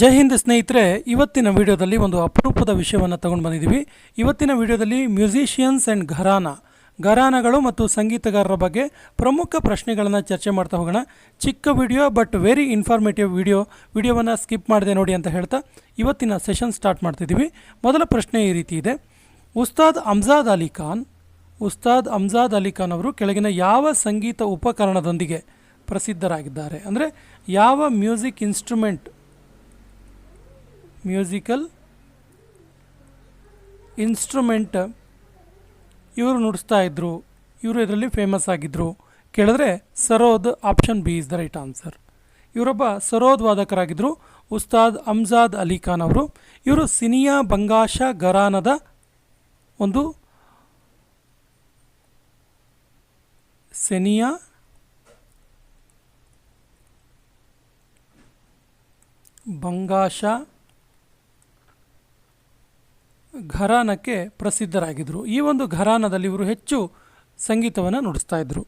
ಜೈ ಹಿಂದ್ ಸ್ನೇಹಿತರೆ, ಇವತ್ತಿನ ವಿಡಿಯೋದಲ್ಲಿ ಒಂದು ಅಪರೂಪದ ವಿಷಯವನ್ನು ತಗೊಂಡು ಬಂದಿದ್ದೀವಿ. ಇವತ್ತಿನ ವಿಡಿಯೋದಲ್ಲಿ ಮ್ಯೂಸಿಷಿಯನ್ಸ್ ಆ್ಯಂಡ್ ಘರಾನಗಳು ಮತ್ತು ಸಂಗೀತಗಾರರ ಬಗ್ಗೆ ಪ್ರಮುಖ ಪ್ರಶ್ನೆಗಳನ್ನು ಚರ್ಚೆ ಮಾಡ್ತಾ ಹೋಗೋಣ. ಚಿಕ್ಕ ವಿಡಿಯೋ ಬಟ್ ವೆರಿ ಇನ್ಫಾರ್ಮೇಟಿವ್ ವಿಡಿಯೋವನ್ನು ಸ್ಕಿಪ್ ಮಾಡದೆ ನೋಡಿ ಅಂತ ಹೇಳ್ತಾ ಇವತ್ತಿನ ಸೆಷನ್ ಸ್ಟಾರ್ಟ್ ಮಾಡ್ತಿದ್ದೀವಿ. ಮೊದಲ ಪ್ರಶ್ನೆ ಈ ರೀತಿ ಇದೆ. ಉಸ್ತಾದ್ ಅಮ್ಜದ್ ಅಲಿ ಖಾನ್ ಅವರು ಕೆಳಗಿನ ಯಾವ ಸಂಗೀತ ಉಪಕರಣದೊಂದಿಗೆ ಪ್ರಸಿದ್ಧರಾಗಿದ್ದಾರೆ? ಅಂದರೆ ಯಾವ ಮ್ಯೂಸಿಕಲ್ ಇನ್ಸ್ಟ್ರೂಮೆಂಟ್ ಇವರು ನುಡಿಸ್ತಾ ಇದ್ರು, ಇವರು ಇದರಲ್ಲಿ ಫೇಮಸ್ ಆಗಿದ್ದರು ಕೇಳಿದ್ರೆ sarod. Option B is the right answer. ಇವರೊಬ್ಬ ಸರೋದ್ ವಾದಕರಾಗಿದ್ದರು, ಉಸ್ತಾದ್ ಅಮ್ಜದ್ ಅಲಿ ಖಾನ್ ಅವರು. ಇವರು ಸಿನಿಯಾ ಬಂಗಾಶ ಘರಾನದ ಒಂದು ಸೆನಿಯಾ ಬಂಗಾಶ ಘರಾನಕ್ಕೆ ಪ್ರಸಿದ್ಧರಾಗಿದ್ದರು. ಈ ಒಂದು ಘರಾನದಲ್ಲಿ ಇವರು ಹೆಚ್ಚು ಸಂಗೀತವನ್ನು ನುಡಿಸ್ತಾ ಇದ್ದರು.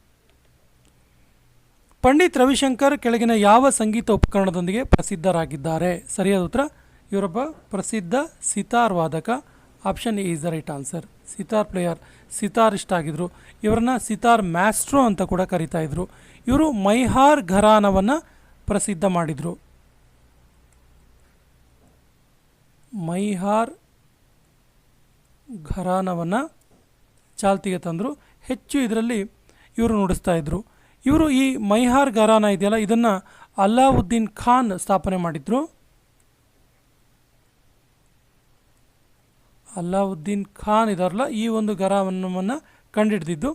ಪಂಡಿತ್ ರವಿಶಂಕರ್ ಕೆಳಗಿನ ಯಾವ ಸಂಗೀತ ಉಪಕರಣದೊಂದಿಗೆ ಪ್ರಸಿದ್ಧರಾಗಿದ್ದಾರೆ? ಸರಿಯಾದ ಉತ್ತರ, ಇವರೊಬ್ಬ ಪ್ರಸಿದ್ಧ ಸಿತಾರ್ ವಾದಕ. Option A is the right answer. Sitar player, sitarist ಆಗಿದ್ದರು. ಇವರನ್ನ ಸಿತಾರ್ ಮ್ಯಾಸ್ಟ್ರೋ ಅಂತ ಕೂಡ ಕರೀತಾ ಇದ್ರು. ಇವರು ಮೈಹಾರ್ ಘರಾನವನ್ನು ಪ್ರಸಿದ್ಧ ಮಾಡಿದರು. ಮೈಹಾರ್ ಘರಾನವನ್ನು ಚಾಲ್ತಿಗೆ ತಂದರು. ಹೆಚ್ಚು ಇದರಲ್ಲಿ ಇವರು ನುಡಿಸ್ತಾ ಇದ್ದರು. ಇವರು ಈ ಮೈಹಾರ್ ಘರಾನ ಇದೆಯಲ್ಲ, ಇದನ್ನು ಅಲ್ಲಾವುದ್ದೀನ್ ಖಾನ್ ಸ್ಥಾಪನೆ ಮಾಡಿದರು. ಅಲ್ಲಾವುದ್ದೀನ್ ಖಾನ್ ಇದಾರಲ್ಲ, ಈ ಒಂದು ಘರಾನವನ್ನು ಕಂಡುಹಿಡಿದಿದ್ದು.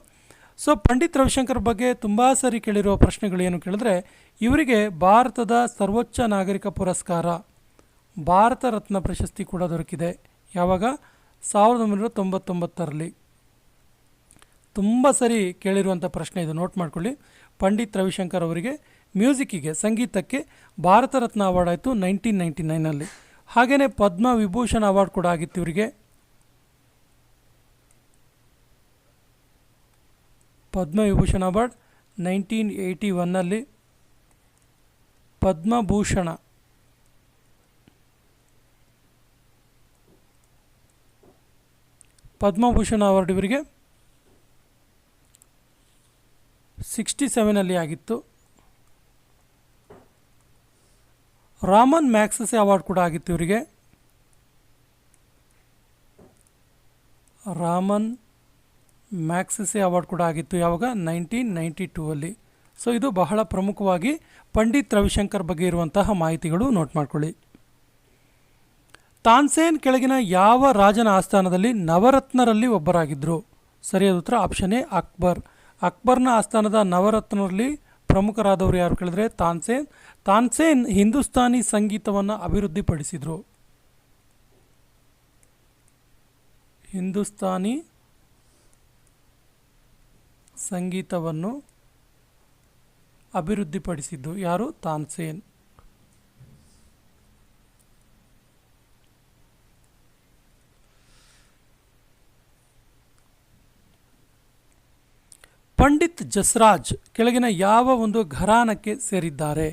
ಸೊ ಪಂಡಿತ್ ರವಿಶಂಕರ್ ಬಗ್ಗೆ ತುಂಬ ಸರಿ ಕೇಳಿರುವ ಪ್ರಶ್ನೆಗಳು ಏನು ಕೇಳಿದ್ರೆ, ಇವರಿಗೆ ಭಾರತದ ಸರ್ವೋಚ್ಚ ನಾಗರಿಕ ಪುರಸ್ಕಾರ ಭಾರತ ರತ್ನ ಪ್ರಶಸ್ತಿ ಕೂಡ ದೊರಕಿದೆ. ಯಾವಾಗ? 1999ರಲ್ಲಿ. ತುಂಬ ಸರಿ ಕೇಳಿರುವಂಥ ಪ್ರಶ್ನೆ ಇದು, ನೋಟ್ ಮಾಡ್ಕೊಳ್ಳಿ. ಪಂಡಿತ್ ರವಿಶಂಕರ್ ಅವರಿಗೆ ಮ್ಯೂಸಿಕ್ಕಿಗೆ, ಸಂಗೀತಕ್ಕೆ ಭಾರತ ರತ್ನ ಅವಾರ್ಡ್ ಆಯಿತು 1999ನಲ್ಲಿ. ಹಾಗೆಯೇ ಪದ್ಮ ವಿಭೂಷಣ ಅವಾರ್ಡ್ ಕೂಡ ಆಗಿತ್ತು ಇವರಿಗೆ. ಪದ್ಮ ವಿಭೂಷಣ ಅವಾರ್ಡ್ 1981ನಲ್ಲಿ. ಪದ್ಮಭೂಷಣ ಅವಾರ್ಡ್ ಇವರಿಗೆ 67ನಲ್ಲಿ ಆಗಿತ್ತು. ರಾಮನ್ ಮ್ಯಾಗ್ಸೆಸೆ ಅವಾರ್ಡ್ ಕೂಡ ಆಗಿತ್ತು ಇವರಿಗೆ. ರಾಮನ್ ಮ್ಯಾಗ್ಸೆಸೆ ಅವಾರ್ಡ್ ಕೂಡ ಆಗಿತ್ತು. ಯಾವಾಗ? 1992ಅಲ್ಲಿ. ಸೊ ಇದು ಬಹಳ ಪ್ರಮುಖವಾಗಿ ಪಂಡಿತ್ ರವಿಶಂಕರ್ ಬಗ್ಗೆ ಇರುವಂತಹ ಮಾಹಿತಿಗಳು, ನೋಟ್ ಮಾಡ್ಕೊಳ್ಳಿ. ತಾನ್ಸೇನ್ ಕೆಳಗಿನ ಯಾವ ರಾಜನ ಆಸ್ಥಾನದಲ್ಲಿ ನವರತ್ನರಲ್ಲಿ ಒಬ್ಬರಾಗಿದ್ದರು? ಸರಿಯಾದ ಉತ್ತರ ಆಪ್ಷನ್ ಎ ಅಕ್ಬರ್. ಅಕ್ಬರ್ನ ಆಸ್ಥಾನದ ನವರತ್ನರಲ್ಲಿ ಪ್ರಮುಖರಾದವರು ಯಾರು ಕೇಳಿದ್ರೆ ತಾನ್ಸೇನ್ ಹಿಂದೂಸ್ತಾನಿ ಸಂಗೀತವನ್ನು ಅಭಿವೃದ್ಧಿಪಡಿಸಿದರು. ಹಿಂದೂಸ್ತಾನಿ ಸಂಗೀತವನ್ನು ಅಭಿವೃದ್ಧಿಪಡಿಸಿದ್ದು ಯಾರು? ತಾನ್ಸೇನ್. ಪಂಡಿತ್ ಜಸ್ರಾಜ್ ಕೆಳಗಿನ ಯಾವ ಒಂದು ಘರಾನಕ್ಕೆ ಸೇರಿದ್ದಾರೆ?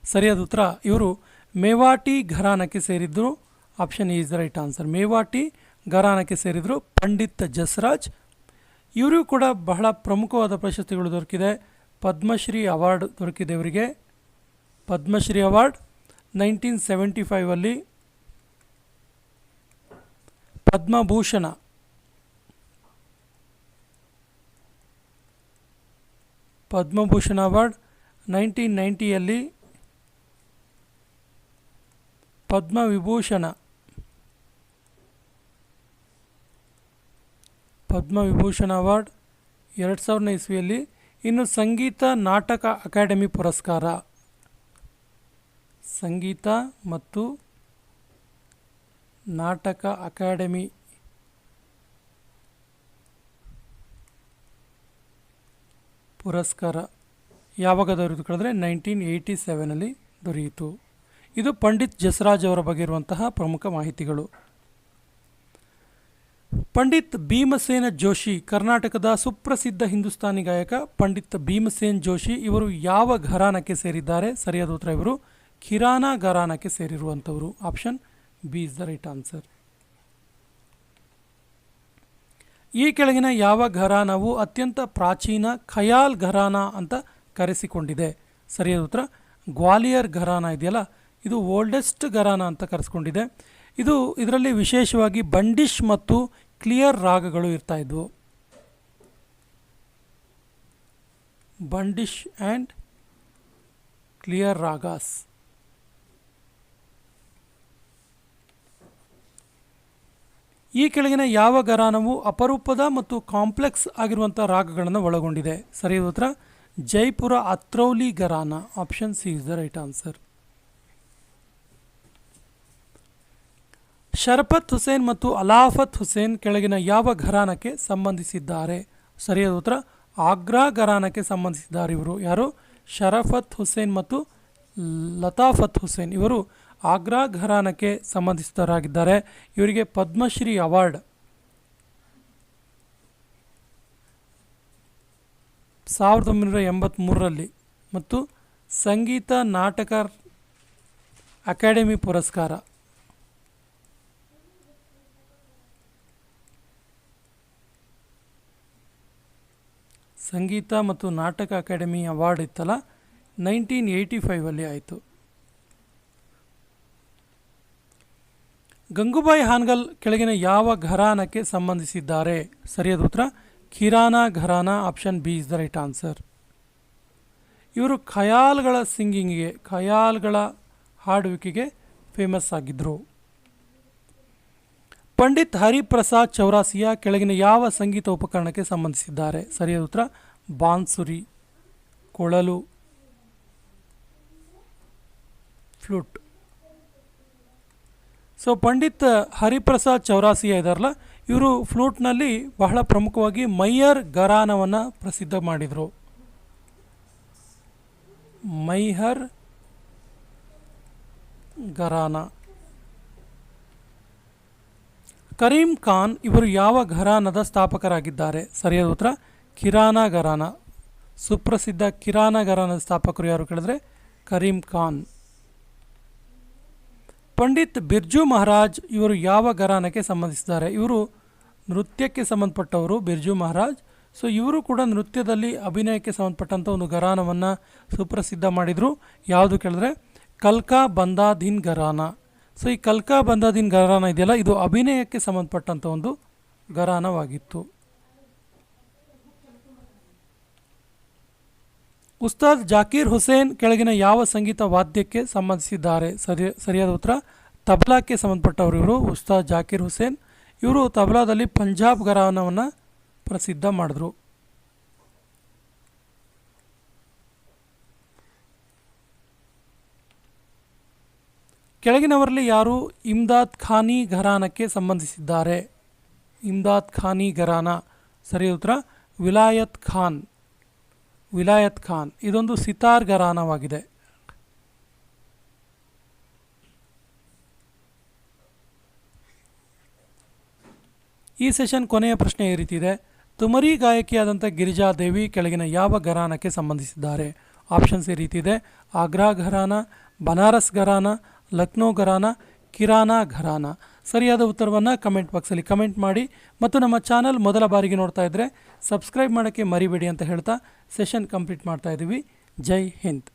ಸರಿಯಾದ ಉತ್ತರ, ಇವರು ಮೇವಾಟಿ ಘರಾನಕ್ಕೆ ಸೇರಿದ್ರು. Option A is the right answer. Mewati ಘರಾನಕ್ಕೆ ಸೇರಿದ್ರು ಪಂಡಿತ್ ಜಸ್ರಾಜ್. ಇವರು ಕೂಡ ಬಹಳ ಪ್ರಮುಖವಾದ ಪ್ರಶಸ್ತಿಗಳು ದೊರಕಿದೆ. ಪದ್ಮಶ್ರೀ ಅವಾರ್ಡ್ ದೊರಕಿದೆ ಇವರಿಗೆ. ಪದ್ಮಶ್ರೀ ಅವಾರ್ಡ್ 1975ಅಲ್ಲಿ. ಪದ್ಮಭೂಷಣ ಅವಾರ್ಡ್ 1990ಯಲ್ಲಿ. ಪದ್ಮವಿಭೂಷಣ ಅವಾರ್ಡ್ 2000ನೇ ಇಸ್ವಿಯಲ್ಲಿ. ಇನ್ನು ಸಂಗೀತ ನಾಟಕ ಅಕಾಡೆಮಿ ಪುರಸ್ಕಾರ, ಸಂಗೀತ ಮತ್ತು ನಾಟಕ ಅಕಾಡೆಮಿ ಪುರಸ್ಕಾರ ಯಾವಾಗ ದೊರೆಯಿತು ಕೇಳಿದ್ರೆ 1987ನಲ್ಲಿ ದೊರೆಯಿತು. ಇದು ಪಂಡಿತ್ ಜಸ್ರಾಜ್ ಅವರ ಬಗ್ಗೆ ಇರುವಂತಹ ಪ್ರಮುಖ ಮಾಹಿತಿಗಳು. ಪಂಡಿತ್ ಭೀಮಸೇನ ಜೋಶಿ ಕರ್ನಾಟಕದ ಸುಪ್ರಸಿದ್ಧ ಹಿಂದೂಸ್ತಾನಿ ಗಾಯಕ. ಪಂಡಿತ್ ಭೀಮಸೇನ್ ಜೋಶಿ ಇವರು ಯಾವ ಘರಾನಕ್ಕೆ ಸೇರಿದ್ದಾರೆ? ಸರಿಯಾದ ಉತ್ತರ, ಇವರು ಕಿರಾನಾ ಘರಾನಕ್ಕೆ ಸೇರಿರುವಂಥವರು. Option B is the right answer. ಈ ಕೆಳಗಿನ ಯಾವ ಘರಾನವು ಅತ್ಯಂತ ಪ್ರಾಚೀನ ಖಯಾಲ್ ಘರಾನ ಅಂತ ಕರೆಸಿಕೊಂಡಿದೆ? ಸರಿಯಾದ ಉತ್ತರ ಗ್ವಾಲಿಯರ್ ಘರಾನ ಇದೆಯಲ್ಲ, ಇದು ಓಲ್ಡೆಸ್ಟ್ ಘರಾನ ಅಂತ ಕರೆಸ್ಕೊಂಡಿದೆ. ಇದರಲ್ಲಿ ವಿಶೇಷವಾಗಿ ಬಂಡಿಶ್ ಮತ್ತು ಕ್ಲಿಯರ್ ರಾಗಗಳು ಇರ್ತಾ ಇದ್ವು. ಬಂಡಿಶ್ ಆ್ಯಂಡ್ ಕ್ಲಿಯರ್ ರಾಗಾಸ್. ಈ ಕೆಳಗಿನ ಯಾವ ಘರಾನವು ಅಪರೂಪದ ಮತ್ತು ಕಾಂಪ್ಲೆಕ್ಸ್ ಆಗಿರುವಂಥ ರಾಗಗಳನ್ನು ಒಳಗೊಂಡಿದೆ? ಸರಿಯಾದ ಉತ್ತರ Jaipur Atrauli gharana. Option C is the right answer. Sharafat Hussain ಮತ್ತು ಅಲಾಫತ್ ಹುಸೇನ್ ಕೆಳಗಿನ ಯಾವ ಘರಾನಕ್ಕೆ ಸಂಬಂಧಿಸಿದ್ದಾರೆ? ಸರಿಯಾದ ಉತ್ತರ ಆಗ್ರಾ ಘರಾನಕ್ಕೆ ಸಂಬಂಧಿಸಿದ್ದಾರೆ. ಇವರು ಯಾರು? ಶರಫತ್ ಹುಸೇನ್ ಮತ್ತು ಲತಾಫತ್ ಹುಸೇನ್ ಇವರು ಆಗ್ರಾ ಘರಾನಕ್ಕೆ ಸಂಬಂಧಿಸಿದವರಾಗಿದ್ದಾರೆ. ಇವರಿಗೆ ಪದ್ಮಶ್ರೀ ಅವಾರ್ಡ್ 1983ರಲ್ಲಿ ಮತ್ತು ಸಂಗೀತ ನಾಟಕ ಅಕಾಡೆಮಿ ಪುರಸ್ಕಾರ ಸಂಗೀತ ಮತ್ತು ನಾಟಕ ಅಕಾಡೆಮಿ ಅವಾರ್ಡ್ ಇತ್ತಲ್ಲ 1985 ಆಯಿತು. ಗಂಗೂಬಾಯಿ ಹಾನ್ಗಲ್ ಕೆಳಗಿನ ಯಾವ ಘರಾನಕ್ಕೆ ಸಂಬಂಧಿಸಿದ್ದಾರೆ? ಸರಿಯಾದ ಉತ್ತರ Kirana gharana. Option B is the right answer. ಇವರು ಖಯಾಲ್ಗಳ ಸಿಂಗಿಂಗಿಗೆ, ಖಯಾಲ್ಗಳ ಹಾಡುವಿಕೆಗೆ ಫೇಮಸ್ ಆಗಿದ್ದರು. ಪಂಡಿತ್ ಹರಿಪ್ರಸಾದ್ ಚೌರಾಸಿಯಾ ಕೆಳಗಿನ ಯಾವ ಸಂಗೀತ ಉಪಕರಣಕ್ಕೆ ಸಂಬಂಧಿಸಿದ್ದಾರೆ? ಸರಿಯಾದ ಉತ್ತರ ಬಾನ್ಸುರಿ, ಕೊಳಲು, ಫ್ಲೂಟ್. ಸೊ ಪಂಡಿತ್ ಹರಿಪ್ರಸಾದ್ ಚೌರಾಸಿಯಾ ಇದಾರಲ್ಲ, ಇವರು ಫ್ಲೂಟ್ನಲ್ಲಿ ಬಹಳ ಪ್ರಮುಖವಾಗಿ ಮೈಹರ್ ಘರಾನವನ್ನು ಪ್ರಸಿದ್ಧ ಮಾಡಿದರು. ಮೈಹರ್ ಘರಾನ. ಕರೀಂ ಖಾನ್ ಇವರು ಯಾವ ಘರಾನದ ಸ್ಥಾಪಕರಾಗಿದ್ದಾರೆ? ಸರಿಯಾದ ಉತ್ತರ ಕಿರಾನಾ ಘರಾನ. ಸುಪ್ರಸಿದ್ಧ ಕಿರಾನಾ ಘರಾನದ ಸ್ಥಾಪಕರು ಯಾರು ಕೇಳಿದ್ರೆ ಕರೀಂ ಖಾನ್. ಪಂಡಿತ್ ಬಿರ್ಜು ಮಹಾರಾಜ್ ಇವರು ಯಾವ ಘರಾನಕ್ಕೆ ಸಂಬಂಧಿಸಿದ್ದಾರೆ? ಇವರು ನೃತ್ಯಕ್ಕೆ ಸಂಬಂಧಪಟ್ಟವರು, ಬಿರ್ಜು ಮಹಾರಾಜ್. ಸೊ ಇವರು ಕೂಡ ನೃತ್ಯದಲ್ಲಿ ಅಭಿನಯಕ್ಕೆ ಸಂಬಂಧಪಟ್ಟಂಥ ಒಂದು ಘರಾನವನ್ನು ಸುಪ್ರಸಿದ್ಧ ಮಾಡಿದರು. ಯಾವುದು ಕೇಳಿದ್ರೆ ಕಲ್ಕಾ ಬಂದಾದೀನ್ ಘರಾನ. ಸೊ ಈ ಕಲ್ಕಾ ಬಂದಾದೀನ್ ಘರಾನ ಇದೆಯಲ್ಲ, ಇದು ಅಭಿನಯಕ್ಕೆ ಸಂಬಂಧಪಟ್ಟಂಥ ಒಂದು ಘರಾನವಾಗಿತ್ತು. ಉಸ್ತಾದ್ ಜಾಕೀರ್ ಹುಸೇನ್ ಕೆಳಗಿನ ಯಾವ ಸಂಗೀತ ವಾದ್ಯಕ್ಕೆ ಸಂಬಂಧಿಸಿದ್ದಾರೆ? ಸರಿಯಾದ ಉತ್ತರ ತಬಲಾಕ್ಕೆ ಸಂಬಂಧಪಟ್ಟವರು ಇವರು. ಉಸ್ತಾದ್ ಜಾಕೀರ್ ಹುಸೇನ್ ಇವರು ತಬಲಾದಲ್ಲಿ ಪಂಜಾಬ್ ಘರಾನವನ್ನು ಪ್ರಸಿದ್ಧ ಮಾಡಿದ್ರು. ಕೆಳಗಿನವರಲ್ಲಿ ಯಾರು ಇಮ್ದಾದ್ ಖಾನಿ ಘರಾನಕ್ಕೆ ಸಂಬಂಧಿಸಿದ್ದಾರೆ? ಇಮ್ದಾದ್ ಖಾನಿ ಘರಾನ. ಸರಿಯಾದ ಉತ್ತರ ವಿಲಾಯತ್ ಖಾನ್. ವಿಲಾಯತ್ ಖಾನ್ ಇದೊಂದು ಸಿತಾರ್ ಘರಾನವಾಗಿದೆ. ಈ ಸೆಷನ್ ಕೊನೆಯ ಪ್ರಶ್ನೆ ಈ ರೀತಿ ಇದೆ. ತುಮರಿ ಗಾಯಕಿಯಾದಂಥ ಗಿರಿಜಾದೇವಿ ಕೆಳಗಿನ ಯಾವ ಘರಾನಕ್ಕೆ ಸಂಬಂಧಿಸಿದ್ದಾರೆ? ಆಪ್ಷನ್ಸ್ ಈ ರೀತಿ ಇದೆ: ಆಗ್ರಾ ಘರಾನ, ಬನಾರಸ್ ಘರಾನ, ಲಕ್ನೋ ಘರಾನ, ಕಿರಾನಾ ಘರಾನ. ಸರಿಯಾದ ಉತ್ತರವನ್ನು ಕಮೆಂಟ್ ಬಾಕ್ಸಲ್ಲಿ ಕಮೆಂಟ್ ಮಾಡಿ ಮತ್ತು ನಮ್ಮ ಚಾನಲ್ ಮೊದಲ ಬಾರಿಗೆ ನೋಡ್ತಾ ಇದ್ದರೆ ಸಬ್ಸ್ಕ್ರೈಬ್ ಮಾಡೋಕ್ಕೆ ಮರಿಬೇಡಿ ಅಂತ ಹೇಳ್ತಾ ಸೆಷನ್ ಕಂಪ್ಲೀಟ್ ಮಾಡ್ತಾ ಇದ್ದೀವಿ. ಜೈ ಹಿಂದ್.